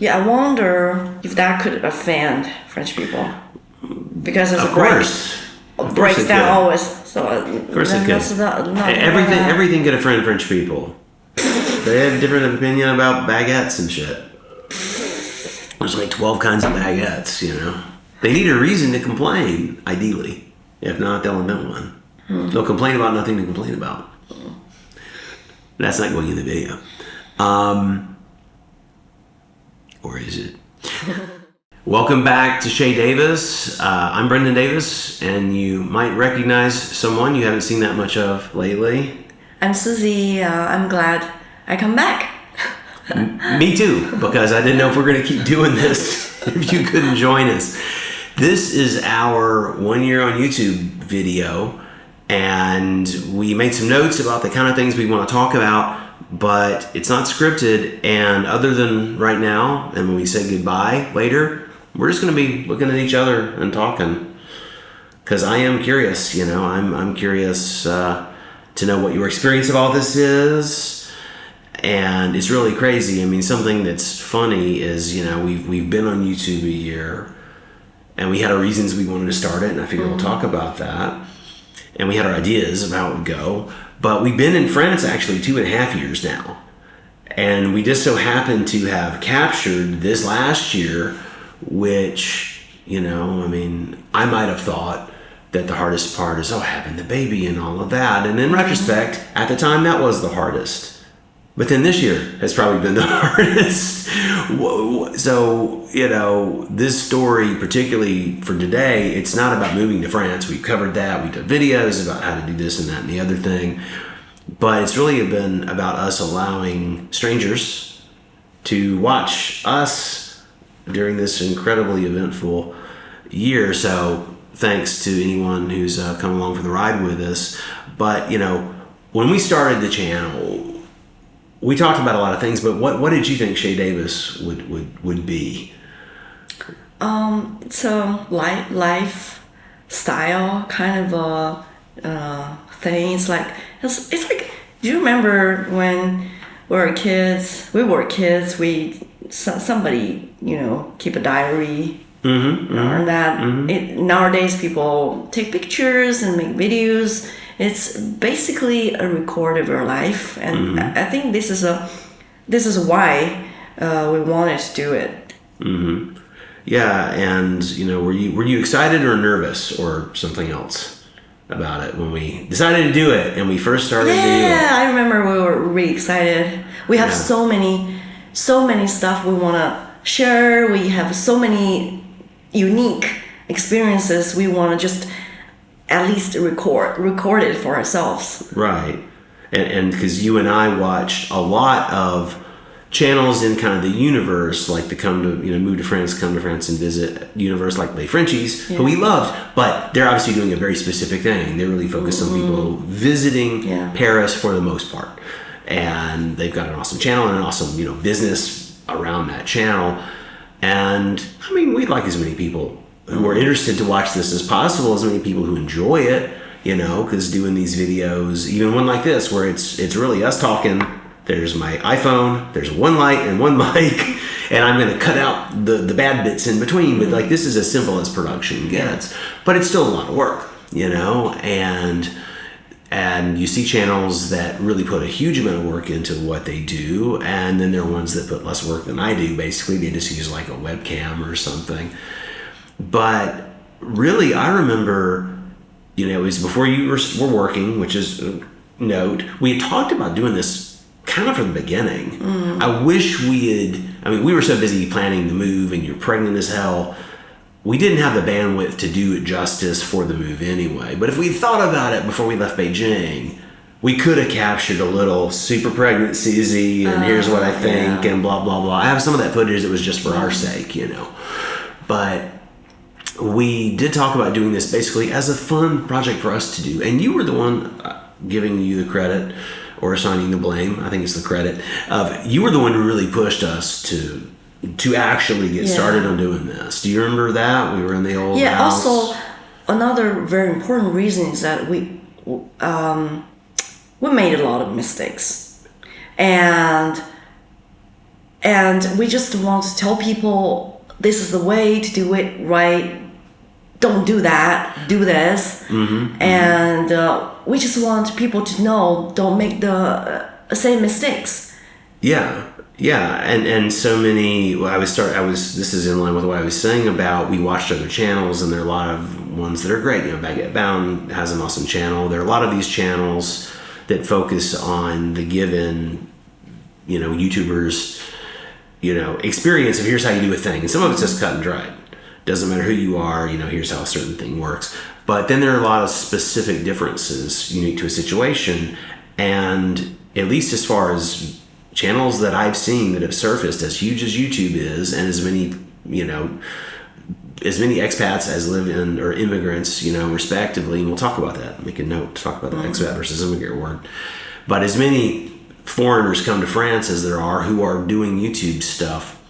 Yeah, I wonder if that could offend French people. Because it's of course. breaks down always. So of course it could. Everything could offend French people. They have a different opinion about baguettes and shit. There's like 12 kinds of baguettes, you know. They need a reason to complain, ideally. If not, they'll invent one. They'll complain about nothing to complain about. That's not going in the video. Or is it? Welcome back to Shay Davis. I'm Brendan Davis, and you might recognize someone you haven't seen that much of lately. I'm Susie. I'm glad I come back. Me too, because I didn't know if we're going to keep doing this if you couldn't join us. This is our 1 year on YouTube video, and we made some notes about the kind of things we want to talk about, but it's not scripted, and other than right now, and when we say goodbye later, we're just going to be looking at each other and talking, because I am curious, you know, I'm curious to know what your experience of all this is. And it's really crazy. I mean, something that's funny is, you know, we've been on YouTube a year, and we had our reasons we wanted to start it, and I figured we'll talk about that. And we had our ideas of how it would go. But we've been in France actually 2.5 years now. And we just so happened to have captured this last year, which, you know, I mean, I might have thought that the hardest part is, having the baby and all of that. And in retrospect, at the time, that was the hardest. But then this year has probably been the hardest. So, you know, this story, particularly for today, it's not about moving to France. We've covered that. We did videos about how to do this and that and the other thing. But it's really been about us allowing strangers to watch us during this incredibly eventful year. So thanks to anyone who's come along for the ride with us. But, you know, when we started the channel, we talked about a lot of things, but what did you think Shay Davis would be? It's a lifestyle kind of a thing. It's like, do you remember when we were kids? Somebody, you know, keep a diary. Or that. Nowadays, people take pictures and make videos. It's basically a record of your life, and I think this is why we wanted to do it. Yeah, and you know, were you excited or nervous or something else about it when we decided to do it and we first started to do it? Yeah, I remember we were really excited. We have so many stuff we want to share. We have so many unique experiences we want to just at least record it for ourselves. Right. And because you and I watched a lot of channels in kind of the universe, like the move to France, come to France and visit universe, like Les Frenchies, who we loved, but they're obviously doing a very specific thing. They really focus on people visiting Paris for the most part. And they've got an awesome channel and an awesome, you know, business around that channel. And I mean, we'd like as many people who are interested to watch this as possible, as many people who enjoy it, you know, because doing these videos, even one like this, where it's really us talking, there's my iPhone, there's one light and one mic, and I'm going to cut out the bad bits in between, but like this is as simple as production gets, but it's still a lot of work, you know, and you see channels that really put a huge amount of work into what they do, and then there are ones that put less work than I do. Basically, they just use like a webcam or something. But really, I remember, you know, it was before you were working, which is a note. We had talked about doing this kind of from the beginning. I wish we were so busy planning the move, and you're pregnant as hell. We didn't have the bandwidth to do it justice for the move anyway. But if we'd thought about it before we left Beijing, we could have captured a little super pregnant Susie, and here's what I think, and blah, blah, blah. I have some of that footage that was just for our sake, you know. But we did talk about doing this basically as a fun project for us to do. And you were the one giving you the credit or assigning the blame. I think it's the credit of you were the one who really pushed us to actually get started on doing this. Do you remember that? We were in the old house. Also, another very important reason is that we made a lot of mistakes. And And we just want to tell people this is the way to do it right. Don't do that. Do this. And we just want people to know, don't make the same mistakes. Yeah. And so many, this is in line with what I was saying about, we watched other channels, and there are a lot of ones that are great. Baguette Bound has an awesome channel. There are a lot of these channels that focus on the given, YouTubers, experience of here's how you do a thing. And some of it's just cut and dried. Doesn't matter who you are, here's how a certain thing works. But then there are a lot of specific differences unique to a situation. And at least as far as channels that I've seen that have surfaced, as huge as YouTube is, and as many expats as live in, or immigrants, respectively, and we'll talk about that, make a note to talk about the expat versus immigrant word. But as many foreigners come to France as there are who are doing YouTube stuff,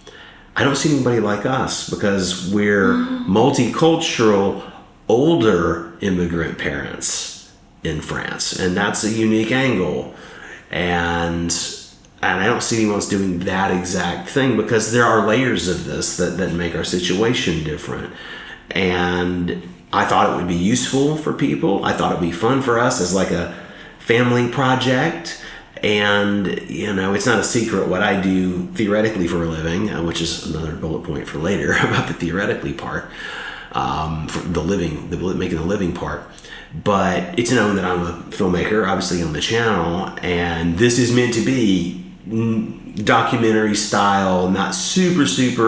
I don't see anybody like us, because we're multicultural, older immigrant parents in France, and that's a unique angle. And I don't see anyone else doing that exact thing, because there are layers of this that make our situation different. And I thought it would be useful for people. I thought it would be fun for us as like a family project. And, it's not a secret what I do theoretically for a living, which is another bullet point for later about the theoretically part, for making the living part. But it's known that I'm a filmmaker, obviously, on the channel, and this is meant to be documentary style, not super,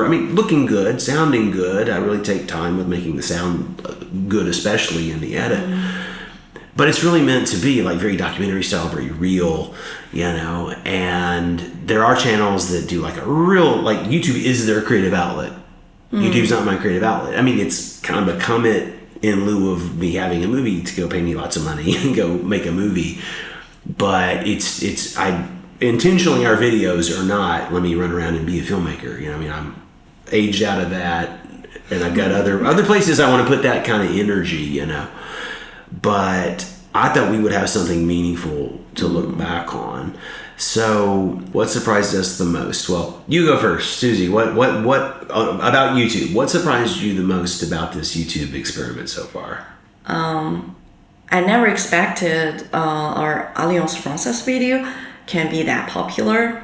looking good, sounding good. I really take time with making the sound good, especially in the edit. But it's really meant to be like very documentary style, very real, and there are channels that do like a real, like YouTube is their creative outlet. YouTube's not my creative outlet. It's kind of become it in lieu of me having a movie to go pay me lots of money and go make a movie. But intentionally, our videos are not, let me run around and be a filmmaker. I'm aged out of that, and I've got other places I want to put that kind of energy, But I thought we would have something meaningful to look back on. So, what surprised us the most? Well, you go first, Susie. What about YouTube? What surprised you the most about this YouTube experiment so far? I never expected our Alliance Française video can be that popular,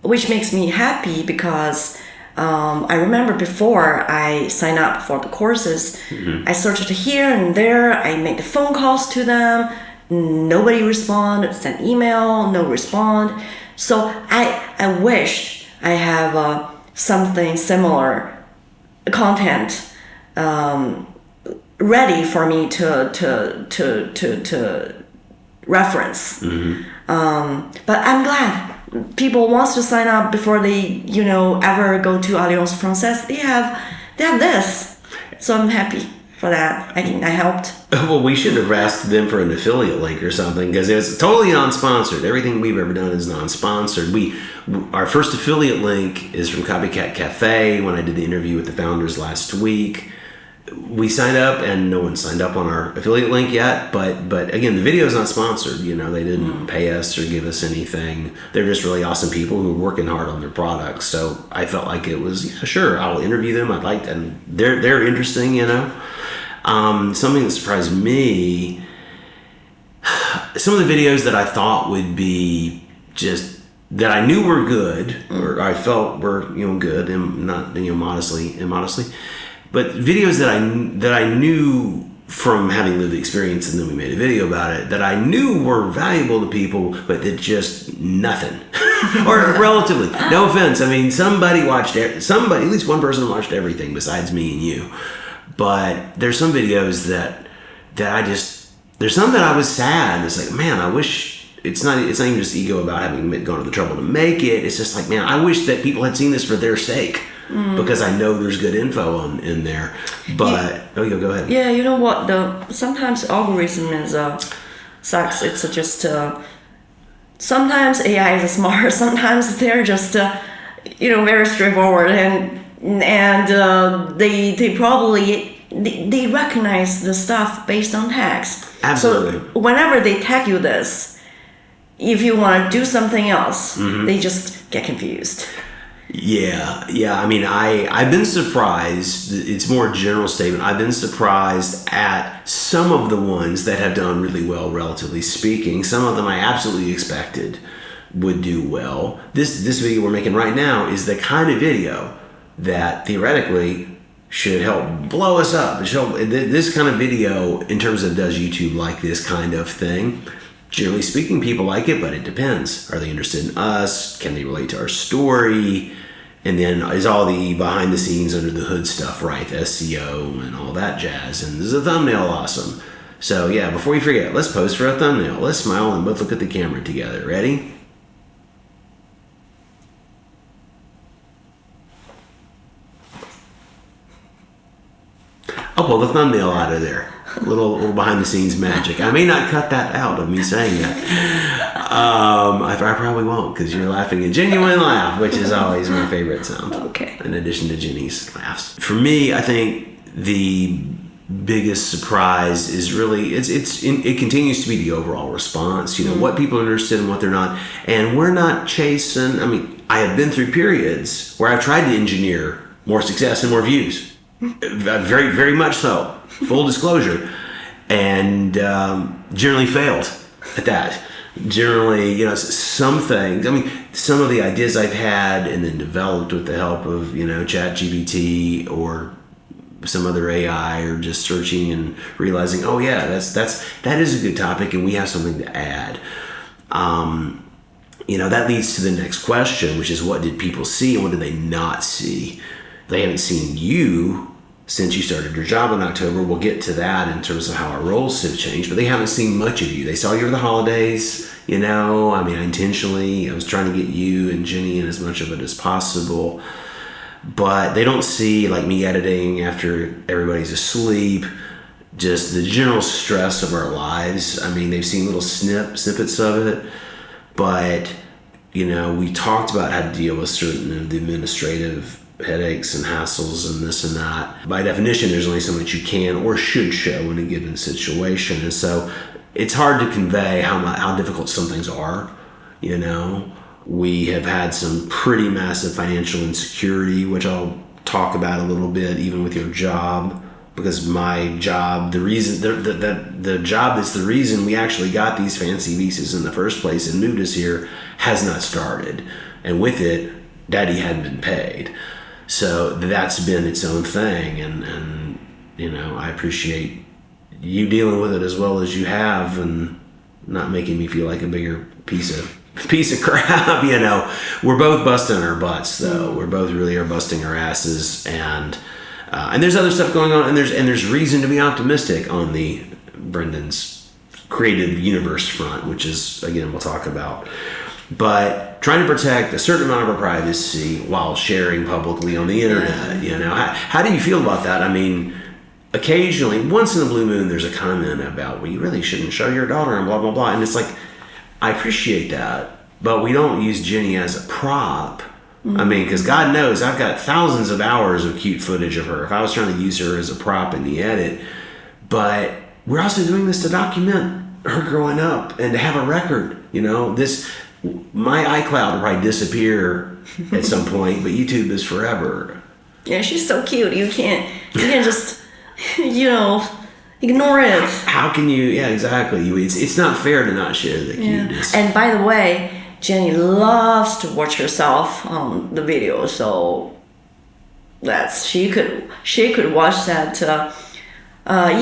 which makes me happy, because I remember before I signed up for the courses, I searched here and there, I made the phone calls to them, nobody responded, sent email, no respond. So I wished I have something similar content ready for me to reference. But I'm glad people wants to sign up before they ever go to Alliance Française. They have this, so I'm happy for that. I think I helped. Well, we should have asked them for an affiliate link or something, because it's totally non-sponsored. Everything we've ever done is non-sponsored. Our first affiliate link is from Copycat Cafe. When I did the interview with the founders last week, we signed up, and no one signed up on our affiliate link yet. But again, the video is not sponsored. They didn't pay us or give us anything. They're just really awesome people who are working hard on their products. So I felt like it was, sure, I'll interview them. I'd like, and they're interesting. Something that surprised me, some of the videos that I thought would be just, that I knew were good, or I felt were good, and not immodestly, but videos that I knew from having lived the experience, and then we made a video about it, that I knew were valuable to people, but that just nothing, or relatively, no offense. Somebody, at least one person watched everything besides me and you. But there's some videos that there's some that I was sad. It's like, man, I wish, it's not even just ego about having gone to the trouble to make it. It's just like, man, I wish that people had seen this for their sake, because I know there's good info in there. But go ahead. Yeah, you know what? Sometimes algorithm is sucks. It's just sometimes AI is smart. Sometimes they're just very straightforward, and they probably they recognize the stuff based on tags. Absolutely. So whenever they tag you this, if you want to do something else, they just get confused. Yeah. I mean, I've been surprised. It's more a general statement. I've been surprised at some of the ones that have done really well, relatively speaking. Some of them I absolutely expected would do well. This video we're making right now is the kind of video that theoretically should help blow us up. This kind of video, in terms of does YouTube like this kind of thing, generally speaking, people like it, but it depends. Are they interested in us? Can they relate to our story? And then is all the behind the scenes, under the hood stuff right? The SEO and all that jazz. And is the thumbnail awesome? So yeah, before we forget, let's pose for a thumbnail. Let's smile and both look at the camera together. Ready? I'll pull the thumbnail out of there. A little behind the scenes magic. I may not cut that out of me saying that. I probably won't, because you're laughing a genuine laugh, which is always my favorite sound. Okay. In addition to Jenny's laughs. For me, I think the biggest surprise is really it continues to be the overall response. You know, what people are interested in, what they're not, and we're not chasing. I mean, I have been through periods where I've tried to engineer more success and more views. Very, very much so. Full disclosure. And generally failed at that. Generally, you know, some things, I mean, some of the ideas I've had and then developed with the help of, you know, ChatGPT or some other AI, or just searching and realizing, oh yeah, that is a good topic and we have something to add. You know, that leads to the next question, which is, what did people see and what did they not see? They haven't seen you since you started your job in October. We'll get to that in terms of how our roles have changed, but they haven't seen much of you. They saw you over the holidays, you know. I mean, I was trying to get you and Genny in as much of it as possible, but they don't see like me editing after everybody's asleep, just the general stress of our lives. I mean, they've seen little snippets of it, but you know, we talked about how to deal with certain of the administrative headaches and hassles and this and that. By definition, there's only so much you can or should show in a given situation, and so it's hard to convey how difficult some things are. You know, we have had some pretty massive financial insecurity, which I'll talk about a little bit, even with your job, because my job, the reason the job that's the reason we actually got these fancy visas in the first place and moved us here has not started, and with it, Daddy hadn't been paid. So that's been its own thing, and you know, I appreciate you dealing with it as well as you have, and not making me feel like a bigger piece of crap. You know, we're both busting our butts, though. We're both really are busting our asses, and there's other stuff going on, and there's reason to be optimistic on the Brendan's creative universe front, which is, again, we'll talk about. But trying to protect a certain amount of our privacy while sharing publicly on the internet, you know, how do you feel about that? I mean, occasionally, once in a blue moon, there's a comment about, well, you really shouldn't show your daughter and blah, blah, blah. And it's like, I appreciate that, but we don't use Genny as a prop. I mean, because God knows I've got thousands of hours of cute footage of her if I was trying to use her as a prop in the edit. But we're also doing this to document her growing up and to have a record, you know. My iCloud will probably disappear at some point, but YouTube is forever. Yeah, she's so cute. You can't just, you know, ignore it. How can you? Yeah, exactly. It's not fair to not share the cuteness. And by the way, Genny loves to watch herself on the video, so she could watch that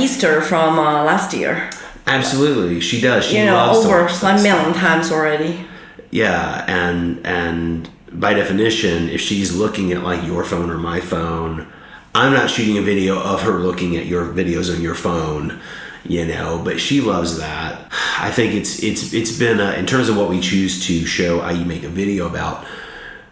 Easter from last year. Absolutely, she does. She loves over a million times already. Yeah, and by definition, if she's looking at like your phone or my phone, I'm not shooting a video of her looking at your videos on your phone, you know, but she loves that. I think it's been in terms of what we choose to show how you make a video about.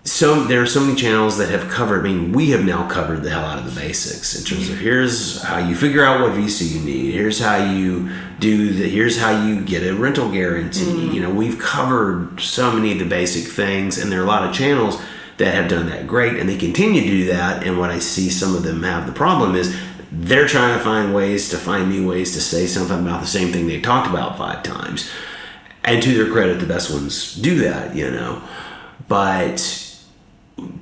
So there are so many channels that have covered. I mean, we have now covered the hell out of the basics in terms of here's how you figure out what visa you need. Here's how you here's how you get a rental guarantee. You know, we've covered so many of the basic things, and there are a lot of channels that have done that great, and they continue to do that. And what I see some of them have the problem is they're trying to find new ways to say something about the same thing they talked about 5 times. And to their credit, the best ones do that, But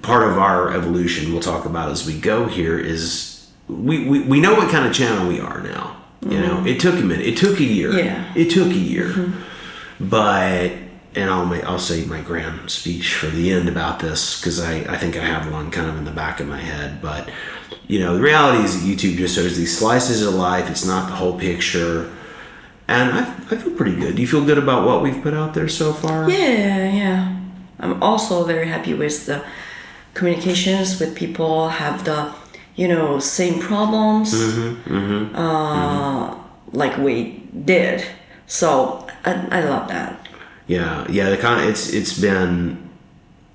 part of our evolution we'll talk about as we go here is we know what kind of channel we are now. It took a minute. It took a year. Yeah. It took a year. But, and I'll say my grand speech for the end about this, because I think I have one kind of in the back of my head. But, the reality is that YouTube just shows these slices of life. It's not the whole picture. And I feel pretty good. Do you feel good about what we've put out there so far? Yeah. I'm also very happy with the communications with people, have the, same problems like we did. So I love that. Yeah. It's been,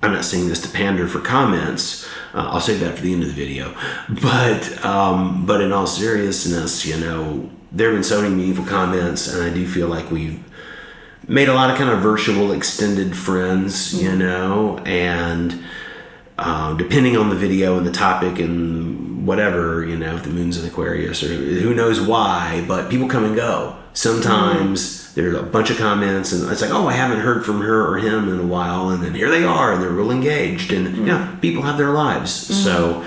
I'm not saying this to pander for comments. I'll save that for the end of the video. But in all seriousness, there have been so many meaningful comments, and I do feel like we've made a lot of kind of virtual extended friends, and depending on the video and the topic and whatever, if the moon's in Aquarius or who knows why, but people come and go. Sometimes there's a bunch of comments and it's like, oh, I haven't heard from her or him in a while, and then here they are and they're real engaged, and people have their lives. So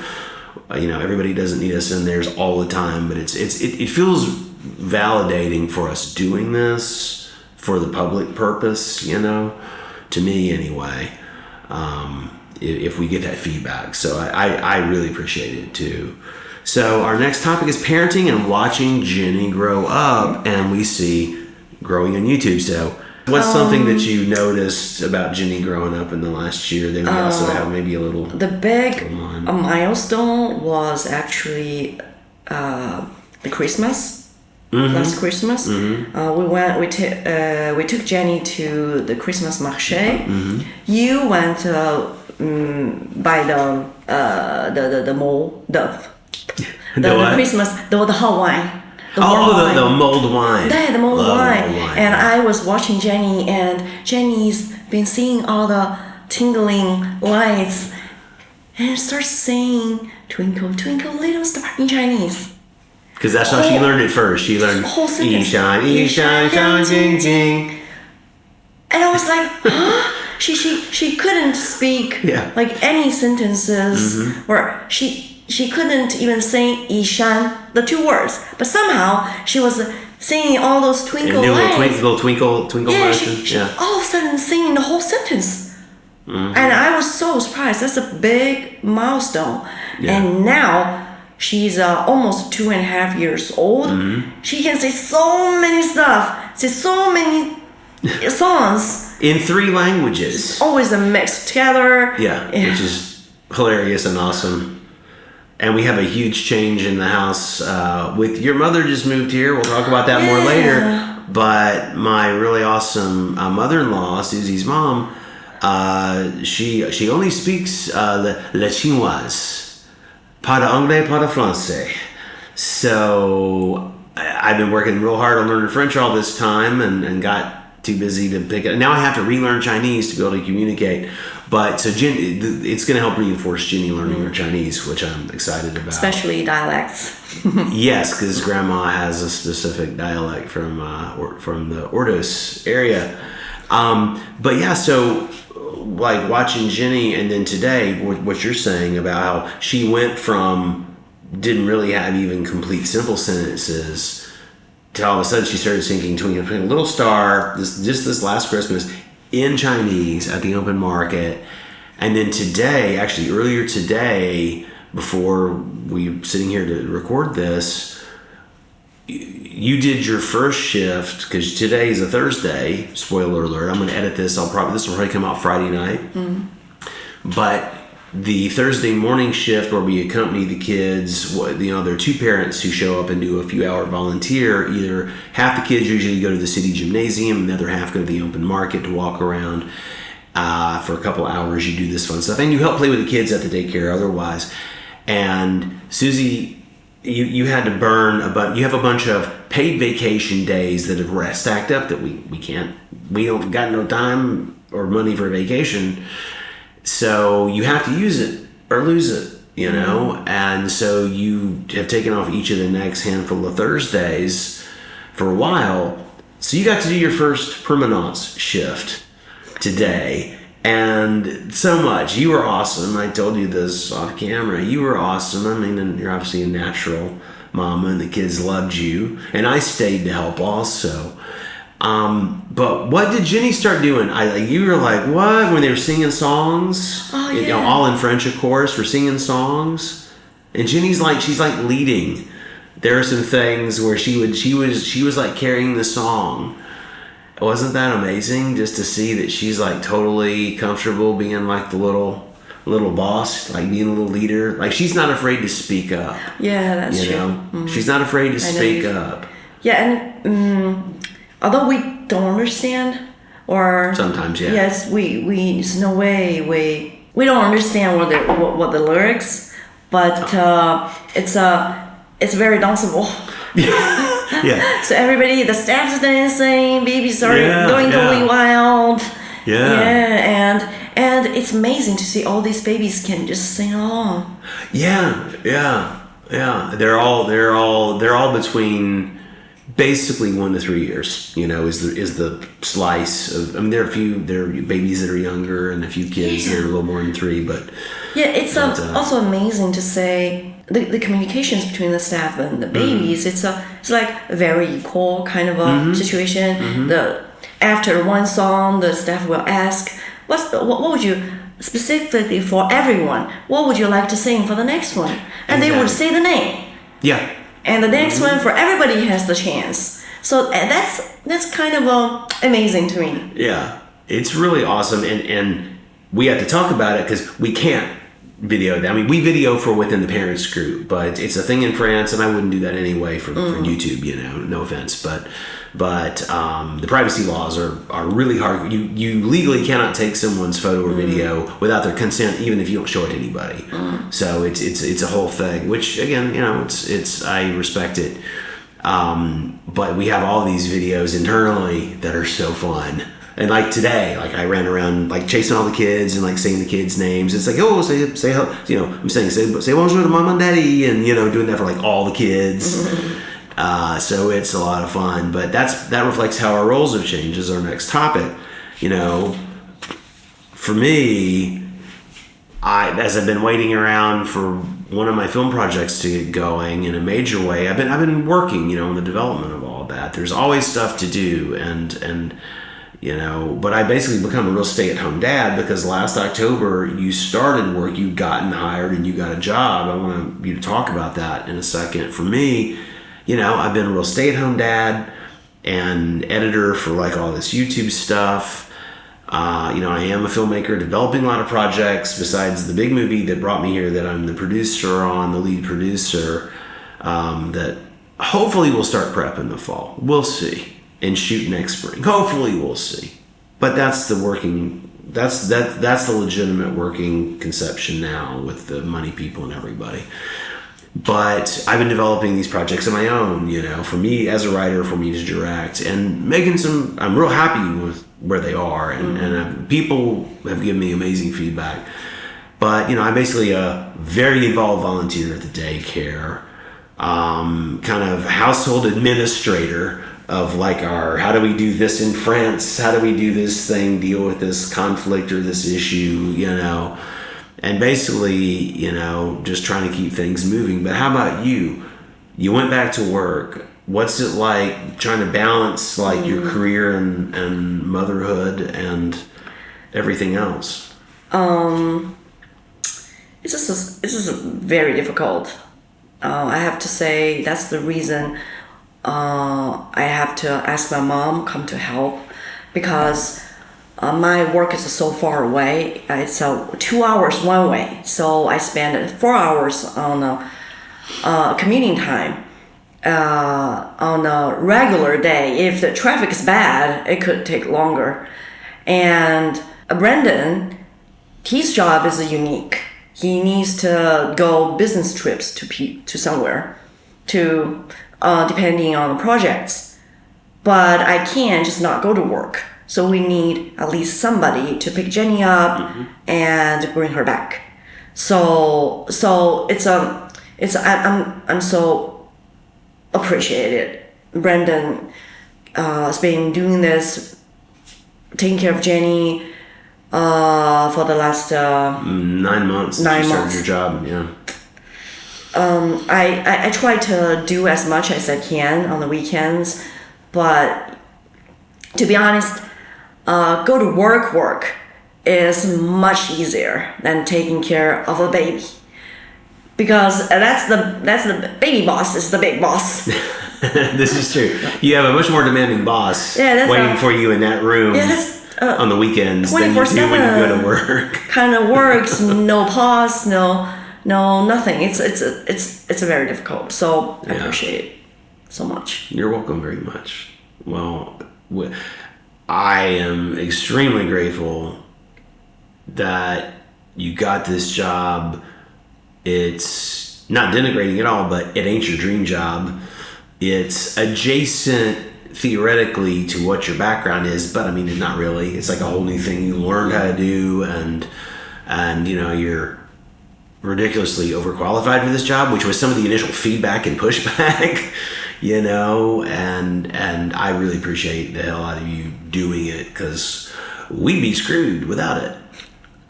everybody doesn't need us in theirs all the time, but it feels validating for us doing this for the public purpose, to me anyway, if we get that feedback. So I really appreciate it too. So our next topic is parenting and watching Genny grow up, and we see growing on YouTube. So what's something that you noticed about Genny growing up in the last year? Then we also have maybe a little... The big milestone was actually the Christmas. Last Christmas, we took Genny to the Christmas marché. You went by the mall, the Christmas, the hot wine. The mulled wine. Yeah, the mulled wine. And I was watching Genny, and Jenny's been seeing all the tingling lights, and starts saying "Twinkle, twinkle, little star" in Chinese. Because that's how she learned it first. She learned "Yi shan, yi shan, shan, jing, jing." And I was like, huh? She couldn't speak like any sentences, or she couldn't even say "yi shan," the two words. But somehow she was singing all those twinkle lights. Little twinkle motion. She all of a sudden singing the whole sentence. And I was so surprised. That's a big milestone. And now she's almost 2.5 years old. She can say so many stuff, say so many songs. In 3 languages. It's always a mix together. Yeah, which is hilarious and awesome. And we have a huge change in the house. With your mother just moved here. We'll talk about that more later. But my really awesome mother-in-law, Susie's mom, she only speaks le chinoise. Pas d'anglais, pas de français. So I've been working real hard on learning French all this time, and got too busy to pick it. Now I have to relearn Chinese to be able to communicate. But so it's going to help reinforce Genny learning her Chinese, which I'm excited about. Especially dialects. Yes, because Grandma has a specific dialect from the Ordos area. But yeah, so like watching Genny, and then today, what you're saying about how she went from didn't really have even complete simple sentences to all of a sudden she started singing "Twinkle, Twinkle, Little Star" this last Christmas in Chinese at the open market. And then today, actually earlier today, before we were sitting here to record this, you did your first shift, because today is a Thursday. Spoiler alert! I'm going to edit this. This will probably come out Friday night. But the Thursday morning shift, where we accompany the kids, there are 2 parents who show up and do a few-hour volunteer. Either half the kids usually go to the city gymnasium, and the other half go to the open market to walk around for a couple hours. You do this fun stuff, and you help play with the kids at the daycare otherwise. And Susie, you had to burn you have a bunch of paid vacation days that have stacked up that we don't got no time or money for vacation. So you have to use it or lose it, and so you have taken off each of the next handful of Thursdays for a while. So you got to do your first permanence shift today, and so much. You were awesome. I told you this off camera. You were awesome. I mean, and you're obviously a natural mama, and the kids loved you, and I stayed to help also. But what did Genny start doing? You were like, what? When they were singing songs? Oh, yeah. You know, all in French, of course. We're singing songs. And Jenny's like, she's like leading. There are some things where she was like carrying the song. Wasn't that amazing? Just to see that she's like totally comfortable being like the little boss, like being a little leader. Like she's not afraid to speak up. Yeah, that's you true. know? Mm-hmm. She's not afraid to speak up. Yeah, and although we don't understand, or sometimes, yeah. Yes, we there's no way we don't understand what the lyrics, but it's very danceable. Yeah. So everybody, the staff's dancing, babies are going totally wild. Yeah. And it's amazing to see all these babies can just sing along. Yeah. They're all between basically 1 to 3 years. You know, is the slice of. I mean, there are babies that are younger and a few kids that are a little more than 3, but. Yeah, it's also amazing to say the communications between the staff and the babies. It's like a very equal kind of a situation. After one song, the staff will ask, what would you specifically for everyone? What would you like to sing for the next one? And they would say the name. Yeah. And the next one for everybody has the chance. So that's kind of amazing to me. Yeah, it's really awesome, and we have to talk about it because we can't video that. I mean, we video for within the parents group, but it's a thing in France, and I wouldn't do that anyway for YouTube. You know, no offense, but the privacy laws are really hard. You legally cannot take someone's photo or video without their consent, even if you don't show it to anybody. So it's a whole thing. Which again, you know, it's I respect it. But we have all these videos internally that are so fun. And like today, like I ran around like chasing all the kids and like saying the kids' names. It's like, oh, say you know, I'm saying say bonjour to mom and daddy, and you know, doing that for like all the kids. So it's a lot of fun. But that reflects how our roles have changed. As our next topic, you know, for me, as I've been waiting around for one of my film projects to get going in a major way, I've been working, you know, on the development of all of that. There's always stuff to do, and you know, but I basically become a real stay-at-home dad because last October you started work, you'd gotten hired, and you got a job. I want you to talk about that in a second. For me, you know, I've been a real stay-at-home dad and editor for like all this YouTube stuff. You know, I am a filmmaker developing a lot of projects besides the big movie that brought me here that I'm the producer on, the lead producer, that hopefully will start prep in the fall. We'll see. And shoot next spring. Hopefully we'll see. But that's the legitimate working conception now with the money people and everybody. But I've been developing these projects of my own, you know, for me as a writer, for me to direct, and making I'm real happy with where they are, and people have given me amazing feedback. But, you know, I'm basically a very involved volunteer at the Daycare, kind of household administrator of like how do we do this in France? How do we do this thing, deal with this conflict or this issue, you know? And basically, you know, just trying to keep things moving. But how about you? You went back to work. What's it like trying to balance like your career and motherhood and everything else? It's just very difficult. I have to say that's the reason I have to ask my mom come to help, because my work is so far away. It's 2 hours one way, so I spend 4 hours on commuting time. On a regular day, if the traffic is bad, it could take longer. And Brendan, his job is unique. He needs to go business trips to somewhere, depending on the projects. But I can't just not go to work. So we need at least somebody to pick Genny up and bring her back. So I'm so appreciated. Brendan has been doing this, taking care of Genny for the last 9 months. 9 you started months. your job, yeah. I try to do as much as I can on the weekends, but to be honest, go to work is much easier than taking care of a baby, because that's the baby boss is the big boss. This is true. You have a much more demanding boss waiting for you in that room on the weekends than you do when you go to work. Kind of works, no pause, no nothing. It's very difficult. So I appreciate it so much. You're welcome very much. Well, I am extremely grateful that you got this job. It's not denigrating at all, but it ain't your dream job. It's adjacent theoretically to what your background is, but I mean, not really. It's like a whole new thing you learned how to do, and you know, you're ridiculously overqualified for this job, which was some of the initial feedback and pushback, you know, and I really appreciate the hell out of you doing it, because we'd be screwed without it.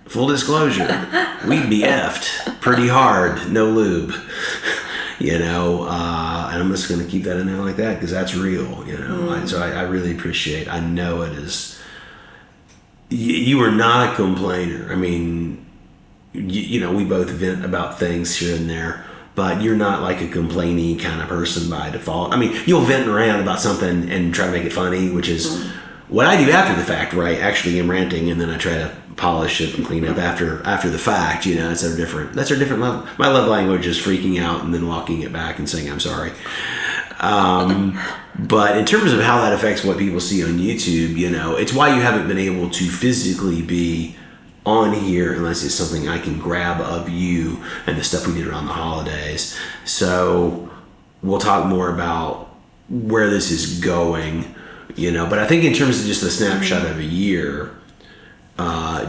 Full disclosure, we'd be effed pretty hard, no lube, you know, and I'm just going to keep that in there like that, because that's real, you know. So I really appreciate, I know it is, you are not a complainer. I mean, you know, we both vent about things here and there, but you're not like a complainy kind of person by default. I mean, you'll vent around about something and try to make it funny, which is what I do after the fact, right? Actually, I'm ranting, and then I try to polish it and clean up after the fact. You know, that's our different love. My love language is freaking out and then walking it back and saying I'm sorry. But in terms of how that affects what people see on YouTube, you know, it's why you haven't been able to physically be on here unless it's something I can grab of you and the stuff we did around the holidays. So we'll talk more about where this is going, you know, but I think in terms of just a snapshot of a year,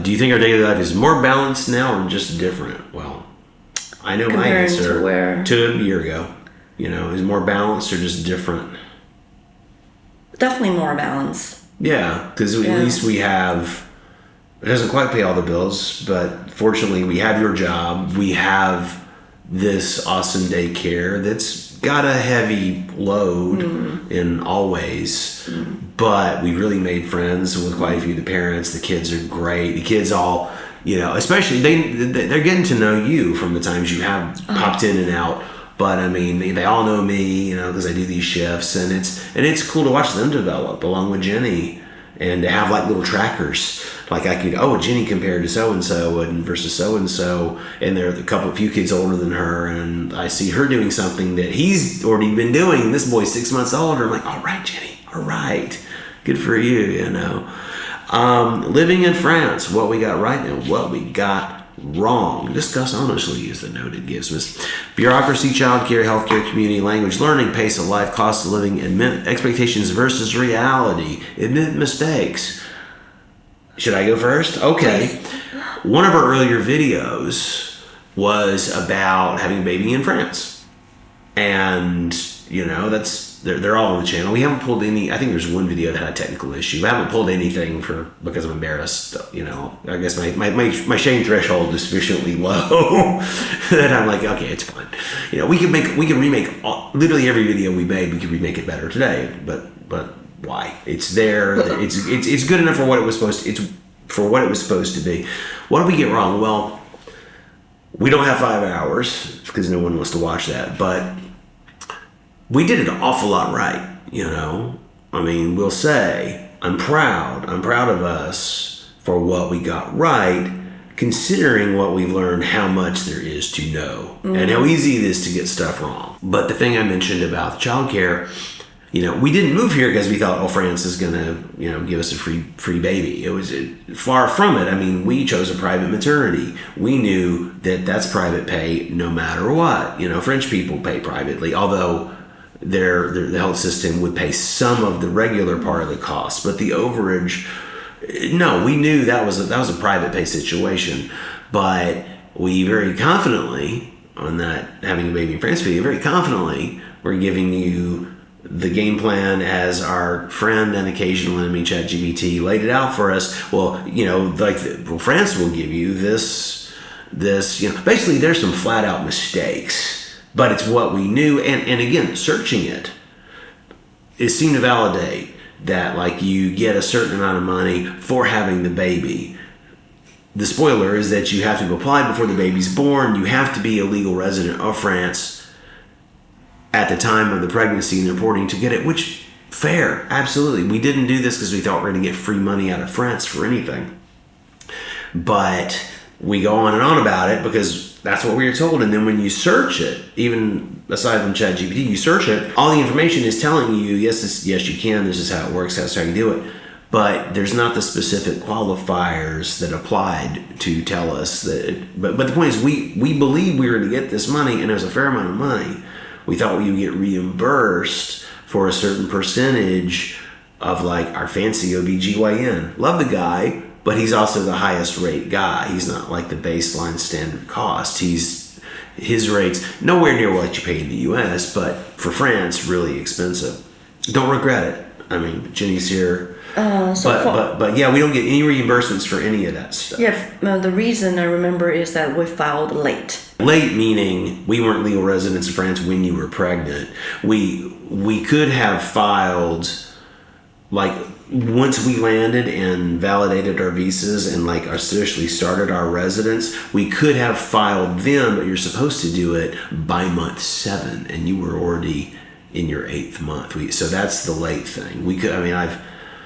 do you think our daily life is more balanced now or just different? Well, I know my answer to a year ago, you know, is more balanced or just different? Definitely more balanced. Yeah, because at least we have, it doesn't quite pay all the bills, but fortunately we have your job. We have this awesome daycare that's got a heavy load in all ways, but we really made friends with quite a few of the parents. The kids are great. The kids all, you know, especially they're getting to know you from the times you have popped in and out. But I mean, they all know me, you know, because I do these shifts, and it's cool to watch them develop along with Genny, and to have like little trackers. Like I could, Genny compared to so and so and versus so and so, and they're a few kids older than her, and I see her doing something that he's already been doing. This boy's 6 months older. I'm like, all right, Genny, all right, good for you, you know. Living in France, what we got right and what we got wrong. Discuss honestly is the note it gives us. Bureaucracy, childcare, healthcare, community, language learning, pace of life, cost of living, admit expectations versus reality, admit mistakes. Should I go first? Okay. Please. One of our earlier videos was about having a baby in France. And, you know, they're all on the channel. We haven't pulled any. I think there's one video that had a technical issue. I haven't pulled anything because I'm embarrassed. You know, I guess my shame threshold is sufficiently low that I'm like, okay, it's fine. You know, we can remake literally every video we made. We could remake it better today, but why? It's there. It's good enough for what it was supposed to. It's for what it was supposed to be. What did we get wrong? Well, we don't have 5 hours because no one wants to watch that, but we did an awful lot right, you know. I mean, we'll say, I'm proud of us for what we got right, considering what we've learned, how much there is to know, and how easy it is to get stuff wrong. But the thing I mentioned about childcare, you know, we didn't move here because we thought, France is going to, you know, give us a free baby. It was far from it. I mean, we chose a private maternity. We knew that that's private pay no matter what. You know, French people pay privately, although the health system would pay some of the regular part of the cost, but the overage, no, we knew that was a private pay situation. But we very confidently, on that having a baby in France video, very confidently, we're giving you the game plan as our friend and occasional enemy ChatGPT laid it out for us. Well, France will give you this, basically there's some flat out mistakes, but it's what we knew. And again, searching it seemed to validate that like you get a certain amount of money for having the baby. The spoiler is that you have to apply before the baby's born. You have to be a legal resident of France at the time of the pregnancy and the reporting to get it, which, fair, absolutely. We didn't do this because we thought we were going to get free money out of France for anything. But we go on and on about it because that's what we were told. And then when you search it, even aside from ChatGPT, you search it, all the information is telling you, yes, you can, this is how it works, that's how you do it. But there's not the specific qualifiers that applied to tell us that. But the point is, we believed we were going to get this money, and it was a fair amount of money. We thought we would get reimbursed for a certain percentage of like our fancy OBGYN. Love the guy, but he's also the highest rate guy. He's not like the baseline standard cost. His rate's nowhere near what you pay in the US, but for France, really expensive. Don't regret it. I mean, Genny's here. But yeah, we don't get any reimbursements for any of that stuff. Yeah, the reason I remember is that we filed late. Late meaning we weren't legal residents of France when you were pregnant. We could have filed like once we landed and validated our visas and like officially started our residence, we could have filed them, but you're supposed to do it by month 7, and you were already in your 8th month. So that's the late thing.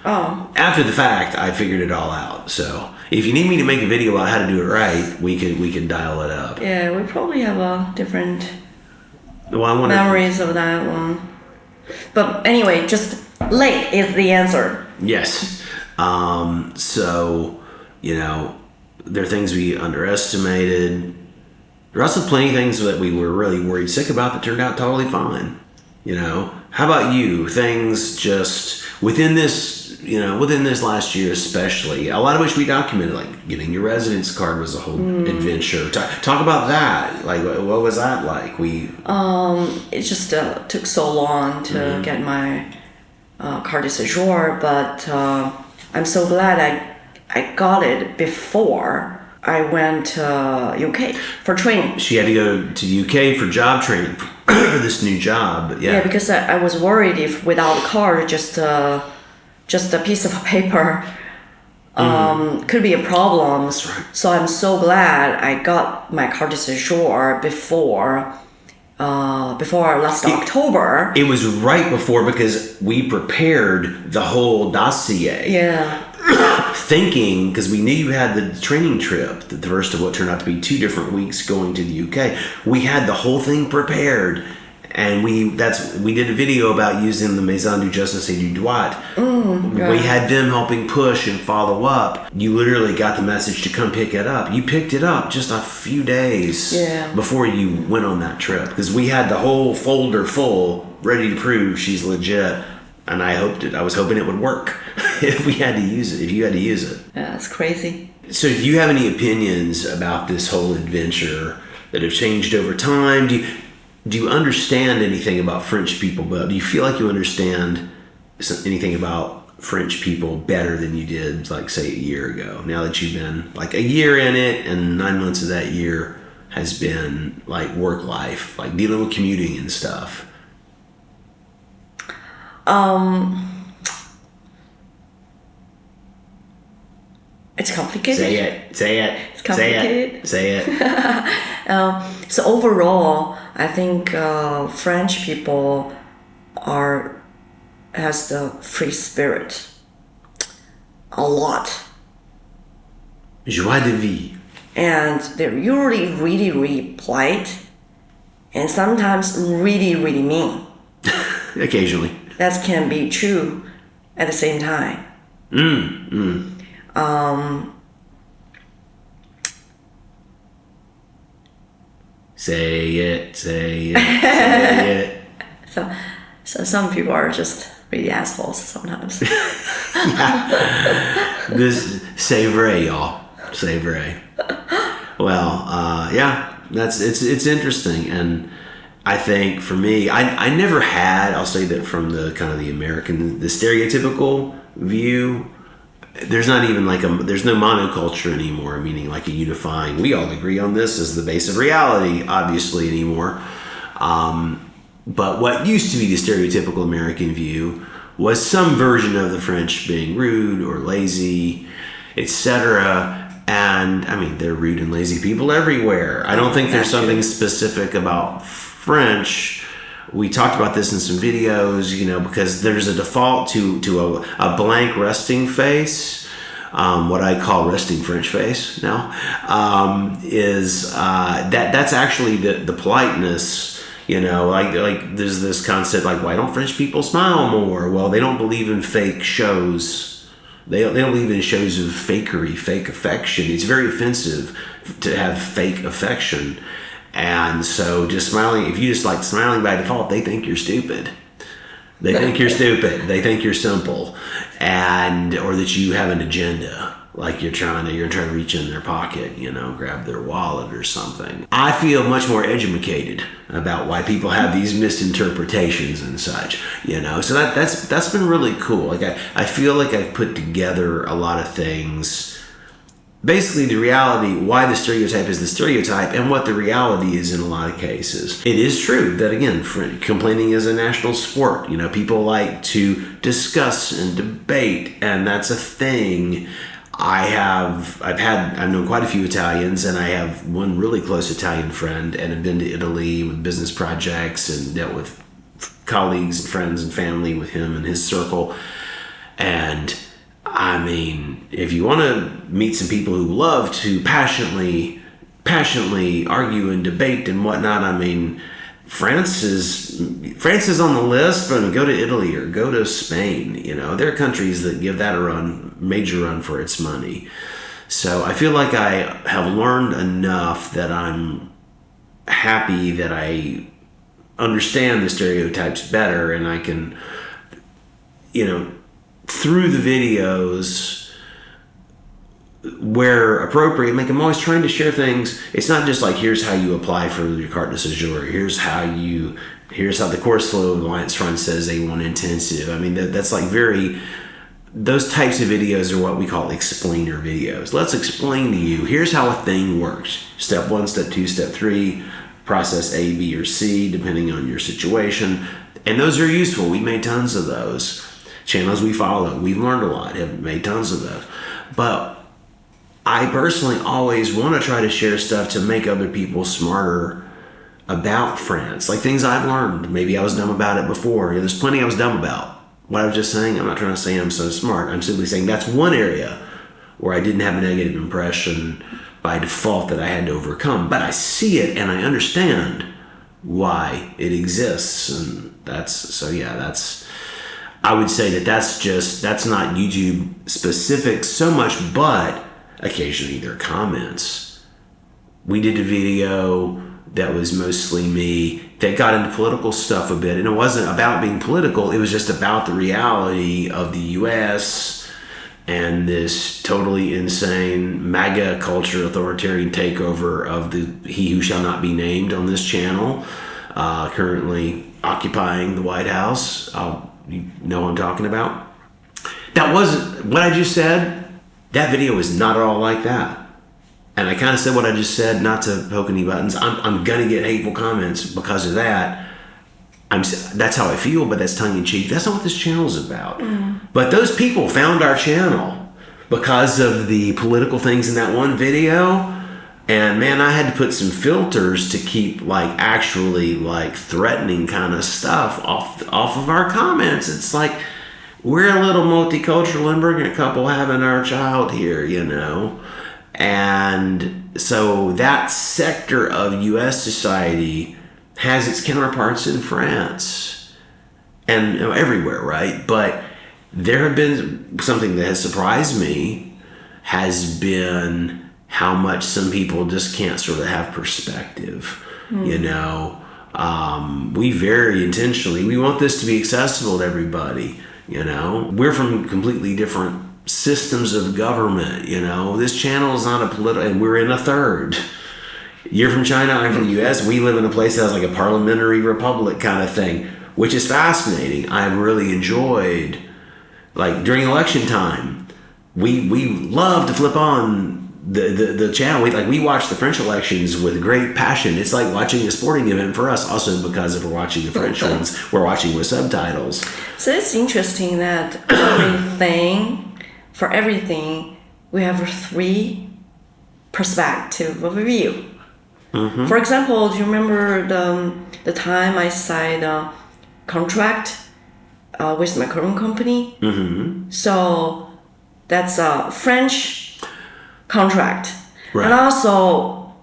After the fact, I figured it all out. So if you need me to make a video about how to do it right, we could dial it up. Yeah, we probably have a different memories of that one. But anyway, just late is the answer. Yes. So, there are things we underestimated. There are also plenty of things that we were really worried sick about that turned out totally fine. How about you? Things just within this last year especially, a lot of which we documented, like getting your residence card was a whole adventure. Talk about that. Like, what was that like? It just took so long to get my Carte Séjour, but I'm so glad I got it before I went to UK for training. She had to go to the UK for job training for this new job. But yeah, because I was worried if without a card, just a piece of paper could be a problem. That's right. So I'm so glad I got my Carte Séjour before last October. It was right before because we prepared the whole dossier. Yeah. Thinking, because we knew you had the training trip, the first of what turned out to be 2 different weeks going to the UK. We had the whole thing prepared. And we did a video about using the Maison du Justice et du Droit. We had them helping push and follow up. You literally got the message to come pick it up. You picked it up just a few days before you went on that trip. Because we had the whole folder full, ready to prove she's legit. And I was hoping it would work if you had to use it. Yeah, it's crazy. So do you have any opinions about this whole adventure that have changed over time? Do you understand anything about French people? But do you feel like you understand anything about French people better than you did, like, say, a year ago? Now that you've been, like, a year in it and 9 months of that year has been, like, work life, like, dealing with commuting and stuff. It's complicated. Say it. It's complicated. Say it. So overall, I think French people has the free spirit a lot. Joie de vivre. And they're usually really, really polite, and sometimes really, really mean. Occasionally. That can be true at the same time. Say it. So some people are just really assholes sometimes. This c'est vrai, y'all. C'est vrai. Well, yeah, it's interesting, and I think for me, I never had, I'll say that from the kind of the American, the stereotypical view, there's not even like there's no monoculture anymore, meaning like a unifying, we all agree on this as the base of reality, obviously, anymore. But what used to be the stereotypical American view was some version of the French being rude or lazy, etc. And I mean, they're rude and lazy people everywhere. I don't think there's something specific about French. We talked about this in some videos, because there's a default to a blank resting face, what I call resting French face now, is that's actually the politeness. Like there's this concept like, why don't French people smile more? Well, they don't believe in fake shows. They don't believe in shows of fakery, fake affection. It's very offensive to have fake affection. And so just smiling, if you just like smiling by default, they think you're stupid. They think you're stupid. They think you're simple, or that you have an agenda. Like you're trying to reach in their pocket, grab their wallet or something. I feel much more educated about why people have these misinterpretations and such, So that's been really cool. Like I feel like I've put together a lot of things. Basically, the reality, why the stereotype is the stereotype, and what the reality is in a lot of cases. It is true that, again, complaining is a national sport. People like to discuss and debate, and that's a thing. I've known quite a few Italians, and I have one really close Italian friend, and have been to Italy with business projects and dealt with colleagues and friends and family with him and his circle. And I mean, if you want to meet some people who love to passionately argue and debate and whatnot, I mean, France is on the list, but go to Italy or go to Spain. There are countries that give that a major run for its money. So I feel like I have learned enough that I'm happy that I understand the stereotypes better, and I can, through the videos, where appropriate, I'm always trying to share things. It's not just like, here's how you apply for your Carte de Séjour. Here's how the course flow of Alliance Française A1 intensive. I mean, that's like those types of videos are what we call explainer videos. Let's explain to you, here's how a thing works. Step 1, step 2, step 3, process A, B, or C, depending on your situation. And those are useful. We made tons of those. Channels we follow, we've learned a lot, have made tons of those. But I personally always want to try to share stuff to make other people smarter about France, like things I've learned. Maybe I was dumb about it before. There's plenty I was dumb about. What I was just saying, I'm not trying to say I'm so smart. I'm simply saying that's one area where I didn't have a negative impression by default that I had to overcome. But I see it and I understand why it exists. And I would say that's not YouTube specific so much, but occasionally there are comments. We did a video that was mostly me that got into political stuff a bit, and it wasn't about being political, it was just about the reality of the US and this totally insane MAGA culture, authoritarian takeover of the he who shall not be named on this channel, currently occupying the White House. You know what I'm talking about? That wasn't what I just said. That video is not at all like that. And I kind of said what I just said, not to poke any buttons. I'm gonna get hateful comments because of that. That's how I feel, but that's tongue in cheek. That's not what this channel is about. But those people found our channel because of the political things in that one video. And man, I had to put some filters to keep actually threatening kind of stuff off of our comments. It's like, we're a little multicultural immigrant couple having our child here, And so that sector of US society has its counterparts in France and everywhere, right? But there have been something that has surprised me has been how much some people just can't sort of have perspective, We very intentionally, we want this to be accessible to everybody, We're from completely different systems of government, This channel is not a political, and we're in a third. You're from China, I'm from the U.S. We live in a place that has like a parliamentary republic kind of thing, which is fascinating. I really enjoyed, like during election time, we love to flip on the channel. We watch the French elections with great passion. It's like watching a sporting event for us, also because if we're watching the French ones, we're watching with subtitles. So it's interesting that for everything, we have 3 perspectives of view. Mm-hmm. For example, do you remember the time I signed a contract with my current company? Mm-hmm. So that's a French contract. Right. And also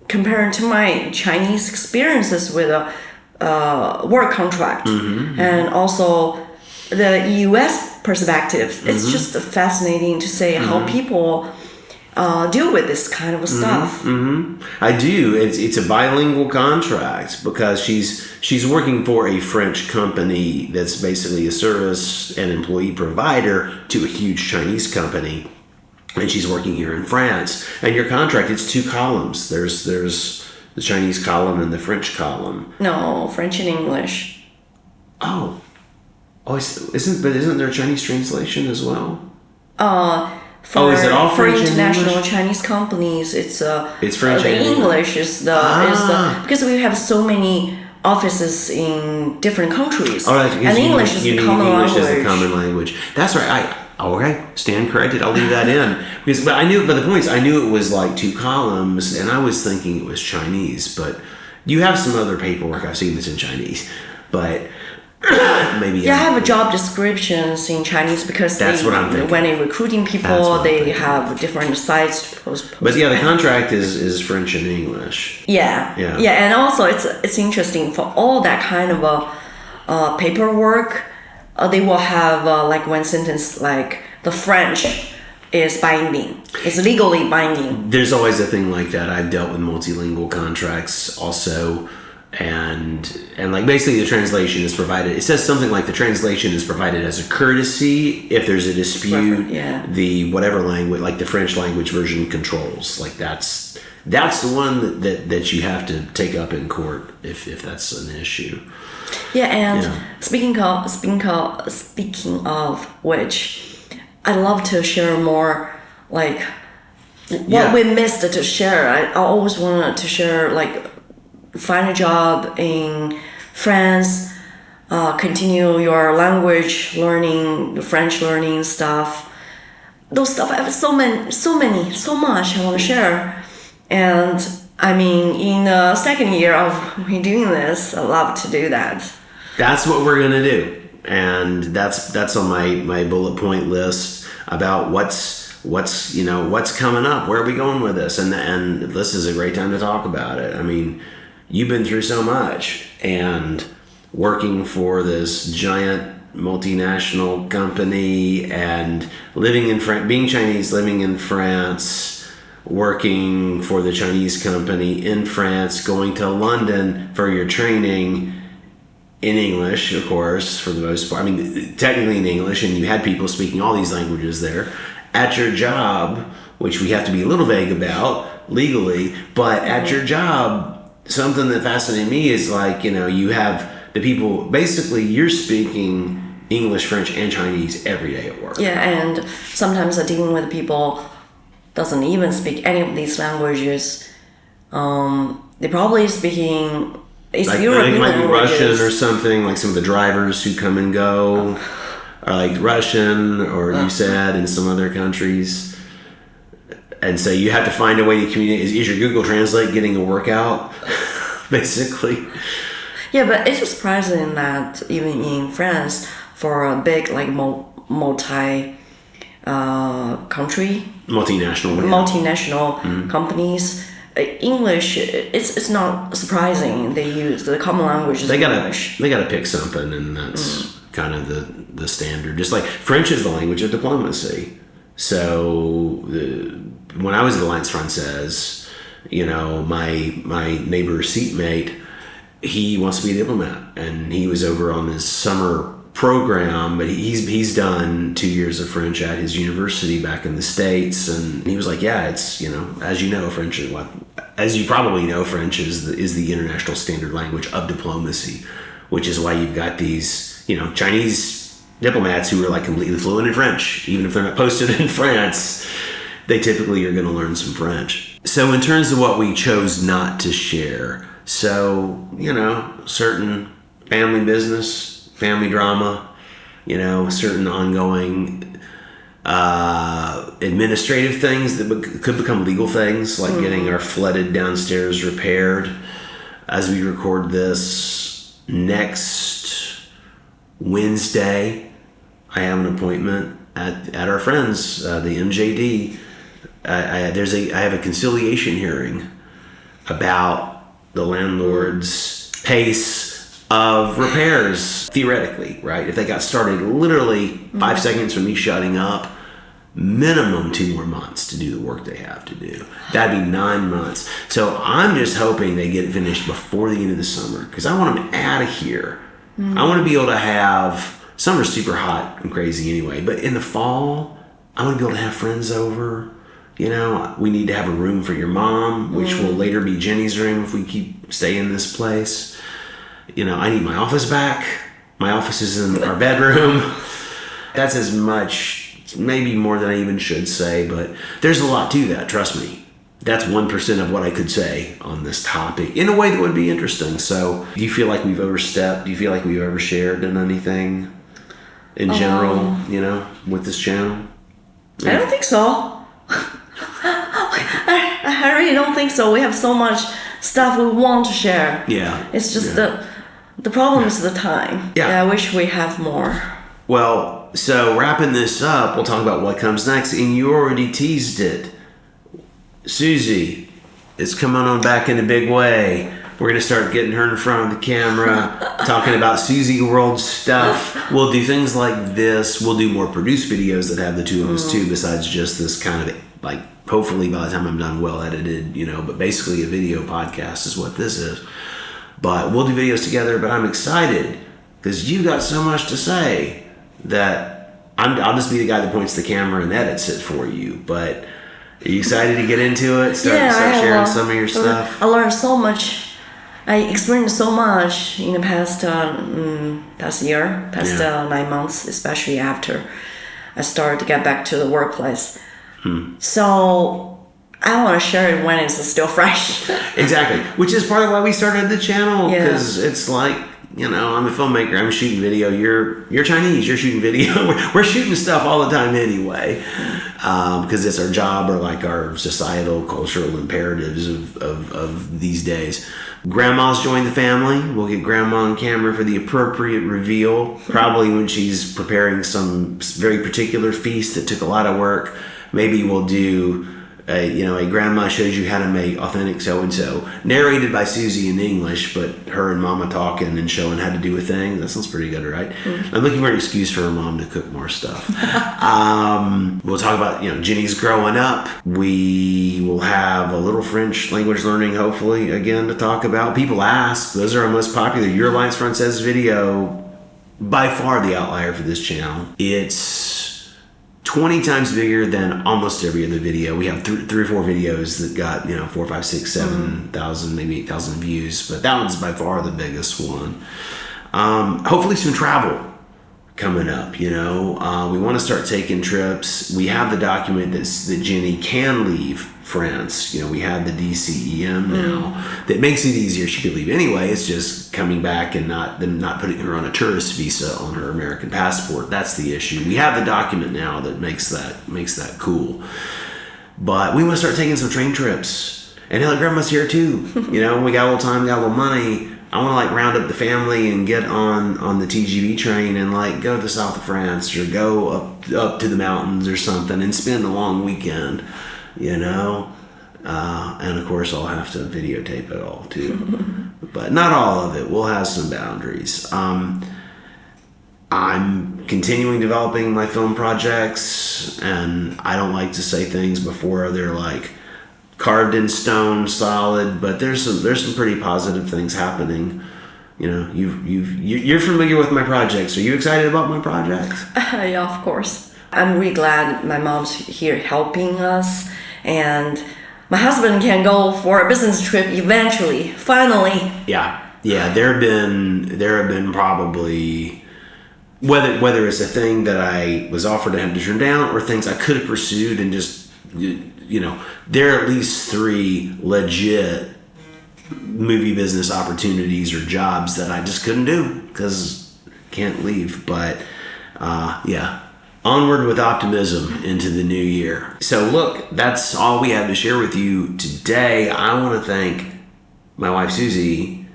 comparing to my Chinese experiences with a work contract, mm-hmm. and also the U.S. perspective. Mm-hmm. It's just fascinating to say mm-hmm. how people deal with this kind of stuff. Mm-hmm. I do. It's a bilingual contract because she's working for a French company that's basically a service and employee provider to a huge Chinese company, and she's working here in France. And your contract, it's 2 columns. There's the Chinese column and the French column. No, French and English. Oh, isn't there a Chinese translation as well? Is it all French for international and English? Chinese companies? It's French the and English is the because we have so many offices in different countries. All right, and English is the common language. English is the common language. That's right. Okay, stand corrected. I'll leave that in but the point is I knew it was like 2 columns, and I was thinking it was Chinese. But you have some other paperwork I've seen that's in Chinese, but. Maybe I have a job descriptions in Chinese because that's what I'm thinking. When they're recruiting people, they have different sites to post. But the contract is French and English. Yeah, and also it's interesting for all that kind of paperwork. They will have like one sentence like the French is binding. It's legally binding. There's always a thing like that. I've dealt with multilingual contracts also. And like basically the translation is provided. It says something like the translation is provided as a courtesy if there's a dispute. Yeah. The whatever language, like the French language version, controls. Like that's the one that you have to take up in court if that's an issue. Yeah, and speaking of which, I'd love to share more like what we missed to share. I always wanted to share like. Find a job in France, continue your language learning, the French learning stuff. Those stuff I have so much I want to share. And I mean, in the second year of me doing this, I love to do that. That's what we're gonna do, and that's on my bullet point list about what's coming up. Where are we going with this? And this is a great time to talk about it. I mean. You've been through so much, and working for this giant multinational company and living in being Chinese, living in France, working for the Chinese company in France, going to London for your training in English, of course, for the most part. I mean, technically in English, and you had people speaking all these languages there. At your job, which we have to be a little vague about legally, but at your job, something that fascinated me is like, you have the people, basically you're speaking English, French, and Chinese every day at work. Yeah, and sometimes dealing with people doesn't even speak any of these languages. They're probably speaking European might be languages. Russian or something, like some of the drivers who come and go are like Russian, or you said in some other countries. And so you have to find a way to communicate. Is your Google Translate getting a workout, basically? Yeah, but it's surprising that even in France, for a big like multinational companies, English it's not surprising. They use the common language. English. They gotta pick something, and that's kind of the standard. Just like French is the language of diplomacy. So when I was at Alliance Française, my neighbor seatmate, he wants to be a diplomat, and he was over on this summer program, but he's done 2 years of French at his university back in the States, and he was like, yeah, it's, as you know, French is as you probably know, French is the international standard language of diplomacy, which is why you've got these, Chinese diplomats who are like completely fluent in French. Even if they're not posted in France, they typically are going to learn some French. So in terms of what we chose not to share, so, certain family business, family drama, certain ongoing administrative things that could become legal things, like getting our flooded downstairs repaired. As we record this, next Wednesday, I have an appointment at our friends, the MJD. I have a conciliation hearing about the landlord's pace of repairs, theoretically, right? If they got started literally 5 seconds from me shutting up, minimum 2 more months to do the work they have to do. That'd be 9 months. So I'm just hoping they get it finished before the end of the summer, because I want them out of here. I want to be able to have, summer's super hot and crazy anyway, but in the fall, I want to be able to have friends over. We need to have a room for your mom, which will later be Jenny's room if we keep staying in this place. I need my office back. My office is in our bedroom. That's as much, maybe more than I even should say, but there's a lot to that, trust me. That's 1% of what I could say on this topic in a way that would be interesting. So do you feel like we've overstepped? Do you feel like we've overshared in anything in general, with this channel? I don't think so. I really don't think so. We have so much stuff we want to share. Yeah. It's just the problem is the time. Yeah. I wish we have more. Well, so wrapping this up, we'll talk about what comes next. And you already teased it. Susie is coming on back in a big way. We're going to start getting her in front of the camera, talking about Susie World stuff. We'll do things like this. We'll do more produced videos that have the two of us too, besides just this kind of like, hopefully by the time I'm done, well edited, but basically a video podcast is what this is. But we'll do videos together, but I'm excited because you got so much to say that I'll just be the guy that points the camera and edits it for you. But are you excited to get into it? Start sharing some of your stuff? I learned so much. I experienced so much in the past 9 months, especially after I started to get back to the workplace. So I want to share it when it's still fresh. Exactly, which is part of why we started the channel, because it's like, I'm a filmmaker, I'm shooting video, you're Chinese, you're shooting video. We're shooting stuff all the time anyway, because it's our job or like our societal, cultural imperatives of these days. Grandma's joined the family. We'll get Grandma on camera for the appropriate reveal, probably when she's preparing some very particular feast that took a lot of work. Maybe we'll do a grandma shows you how to make authentic so-and-so, narrated by Susie in English, but her and Mama talking and showing how to do a thing. That sounds pretty good, right? I'm looking for an excuse for her mom to cook more stuff. We'll talk about, Genny's growing up. We will have a little French language learning, hopefully, again, to talk about. People ask. Those are our most popular. Your Alliance Française video, by far the outlier for this channel. It's 20 times bigger than almost every other video. We have 3 or 4 videos that got 4, 5, 6, 7,000, maybe 8,000 views, but that one's by far the biggest one. Hopefully some travel coming up. We want to start taking trips. We have the document that Genny can leave France. We have the DCEM now that makes it easier. She could leave anyway. It's just coming back and not putting her on a tourist visa on her American passport. That's the issue. We have the document now that makes that cool. But we want to start taking some train trips. And now that Grandma's here too. We got a little time, got a little money. I want to round up the family and get on the TGV train and go to the south of France or go up to the mountains or something and spend a long weekend. And of course I'll have to videotape it all too, but not all of it. We'll have some boundaries. I'm continuing developing my film projects, and I don't like to say things before they're carved in stone solid, but there's some pretty positive things happening. You're familiar with my projects. Are you excited about my projects? Yeah, of course. I'm really glad my mom's here helping us, and my husband can go for a business trip eventually, finally. Yeah. There have been probably whether it's a thing that I was offered and had to turn down, or things I could have pursued and just there are at least 3 legit movie business opportunities or jobs that I just couldn't do because can't leave. But onward with optimism into the new year. So look, that's all we have to share with you today. I want to thank my wife Susie.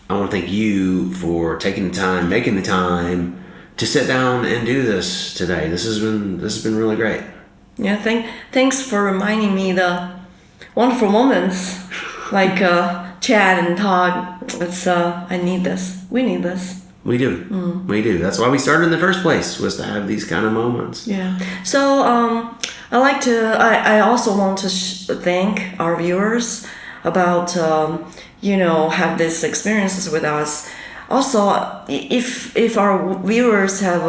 I want to thank you for taking the time, making the time to sit down and do this today. This has been really great. Yeah, thanks for reminding me the wonderful moments like chat and talk. It's I need this. We need this. We do. We do. That's why we started in the first place, was to have these kind of moments. Yeah. So I also want to thank our viewers about have these experiences with us. Also, if our viewers have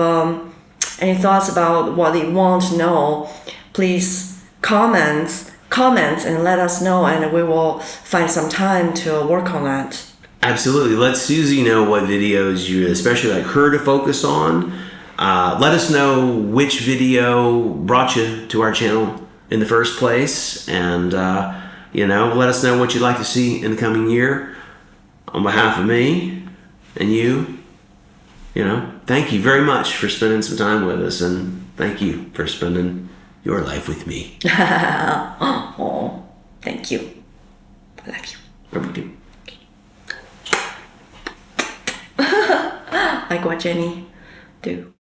any thoughts about what they want to know, please comment and let us know, and we will find some time to work on that. Absolutely. Let Susie know what videos you especially like her to focus on. Let us know which video brought you to our channel in the first place, and let us know what you'd like to see in the coming year. On behalf of me and you, thank you very much for spending some time with us, and thank you for spending your life with me. Oh, thank you. I love you. Love you. Like what Genny do.